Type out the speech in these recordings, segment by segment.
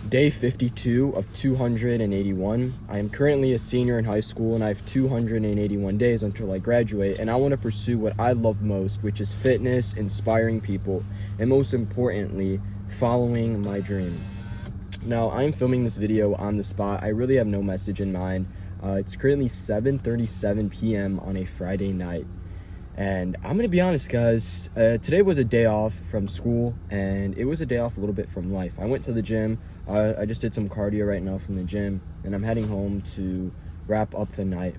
Day 52 of 281. I am currently a senior in high school and I have 281 days until I graduate, and I want to pursue what I love most, which is fitness, inspiring people, and most importantly, following my dream. Now, I'm filming this video on the spot. I really have no message in mind. It's currently 7:37 p.m. on a Friday night. And I'm gonna be honest, guys, today was a day off from school, and it was a day off a little bit from life. I went to the gym. I just did some cardio right now from the gym, and I'm heading home to wrap up the night.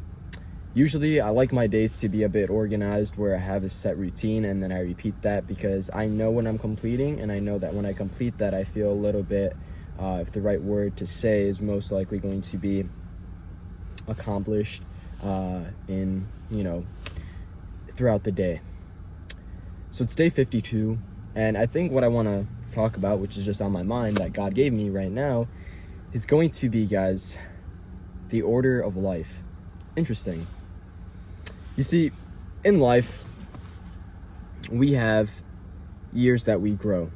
Usually, I like my days to be a bit organized, where I have a set routine, and then I repeat that because I know when I'm completing, and I know that when I complete that, I feel a little bit, if the right word to say is most likely going to be accomplished throughout the day. So it's day 52, and I think what I want to talk about, which is just on my mind that God gave me right now, is going to be, guys, the order of life. Interesting. You see, in life, we have years that we grow.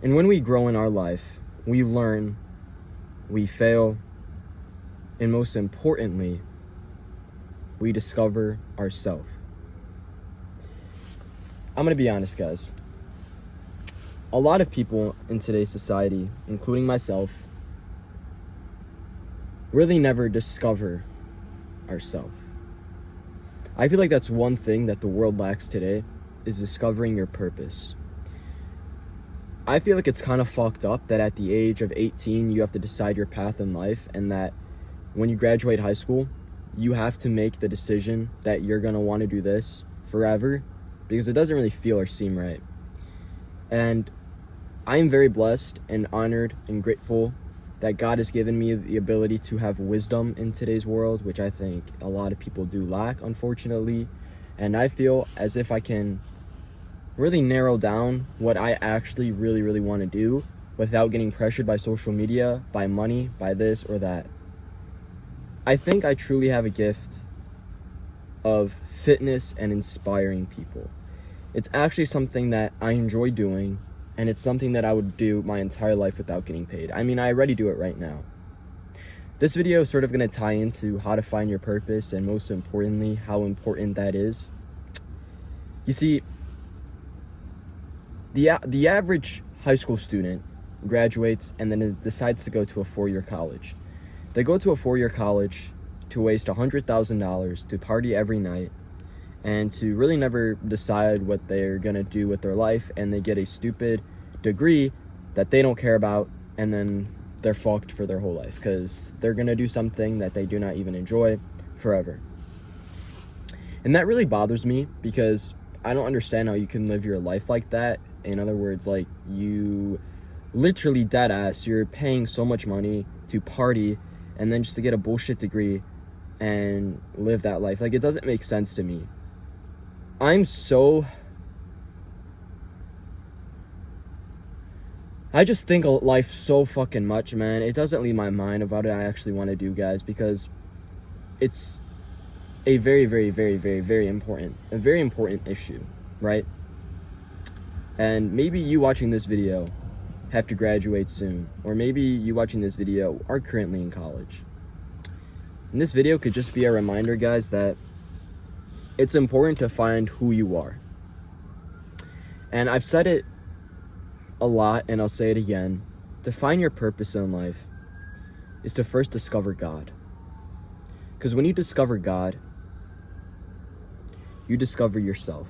And when we grow in our life, we learn, we fail, and most importantly, we discover ourselves. I'm gonna be honest, guys. A lot of people in today's society, including myself, really never discover ourselves. I feel like that's one thing that the world lacks today, is discovering your purpose. I feel like it's kind of fucked up that at the age of 18, you have to decide your path in life, and that when you graduate high school, you have to make the decision that you're going to want to do this forever, because it doesn't really feel or seem right. And I am very blessed and honored and grateful that God has given me the ability to have wisdom in today's world, which I think a lot of people do lack, unfortunately. And I feel as if I can really narrow down what I actually really want to do without getting pressured by social media, by money, by this or that. I think I truly have a gift of fitness and inspiring people. It's actually something that I enjoy doing, and it's something that I would do my entire life without getting paid. I mean, I already do it right now. This video is sort of going to tie into how to find your purpose, and most importantly, how important that is. You see, the average high school student graduates and then it decides to go to a four-year college. They go to a four-year college to waste $100,000 to party every night and to really never decide what they're gonna do with their life, and they get a stupid degree that they don't care about, and then they're fucked for their whole life because they're gonna do something that they do not even enjoy forever. And that really bothers me because I don't understand how you can live your life like that. In other words, like, you literally dead ass, you're paying so much money to party and then just to get a bullshit degree and live that life. Like, it doesn't make sense to me. I just think of life so fucking much, man. It doesn't leave my mind of what I actually want to do, guys, because it's a very important issue, right? And maybe you watching this video have to graduate soon, or maybe you watching this video are currently in college. And this video could just be a reminder, guys, that it's important to find who you are. And I've said it a lot, and I'll say it again. To find your purpose in life is to first discover God. Because when you discover God, you discover yourself.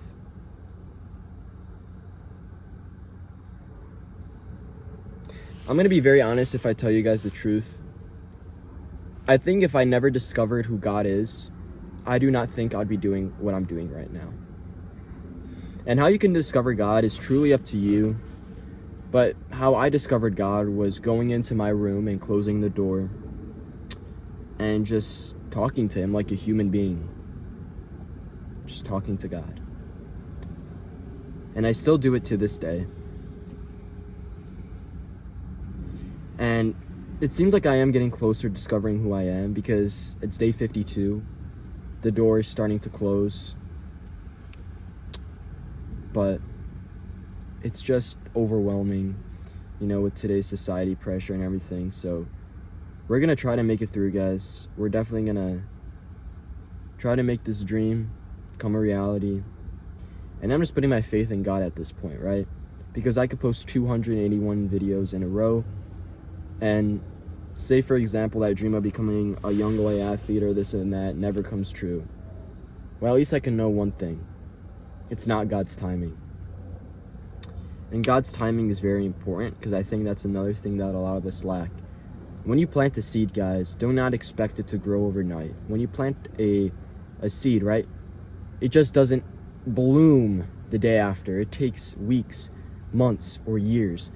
I'm going to be very honest if I tell you guys the truth. I think if I never discovered who God is, I do not think I'd be doing what I'm doing right now. And how you can discover God is truly up to you. But how I discovered God was going into my room and closing the door and just talking to him like a human being. Just talking to God. And I still do it to this day. And it seems like I am getting closer to discovering who I am, because it's day 52. The door is starting to close. But it's just overwhelming. with today's society pressure and everything. So we're gonna try to make it through, guys. We're definitely gonna try to make this dream come a reality. And I'm just putting my faith in God at this point, right? Because I could post 281 videos in a row and say, for example, that dream of becoming a young boy athlete or this and that never comes true. Well, at least I can know one thing. It's not God's timing. And God's timing is very important, because I think that's another thing that a lot of us lack. When you plant a seed, guys, do not expect it to grow overnight. When you plant a seed, right, it just doesn't bloom the day after. It takes weeks, months, or years.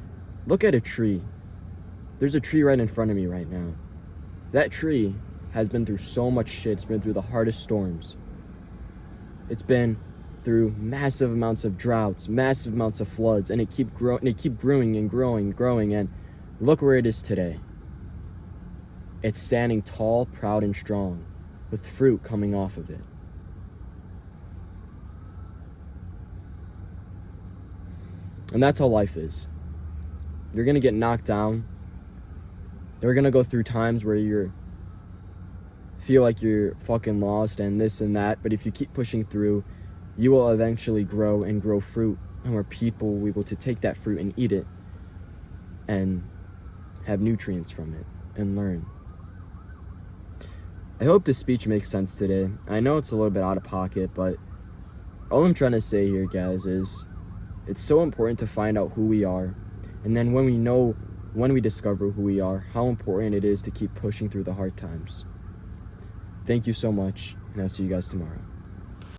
Look at a tree. There's a tree right in front of me right now. That tree has been through so much shit. It's been through the hardest storms. It's been through massive amounts of droughts, massive amounts of floods, and it keep growing and growing, and look where it is today. It's standing tall, proud, and strong, with fruit coming off of it. And that's how life is. You're gonna get knocked down. They're gonna go through times where you feel like you're fucking lost and this and that, but if you keep pushing through, you will eventually grow and grow fruit, and where people will be able to take that fruit and eat it and have nutrients from it and learn. I hope this speech makes sense today. I know it's a little bit out of pocket, but all I'm trying to say here, guys, is it's so important to find out who we are, and then when we discover who we are, how important it is to keep pushing through the hard times. Thank you so much, and I'll see you guys tomorrow.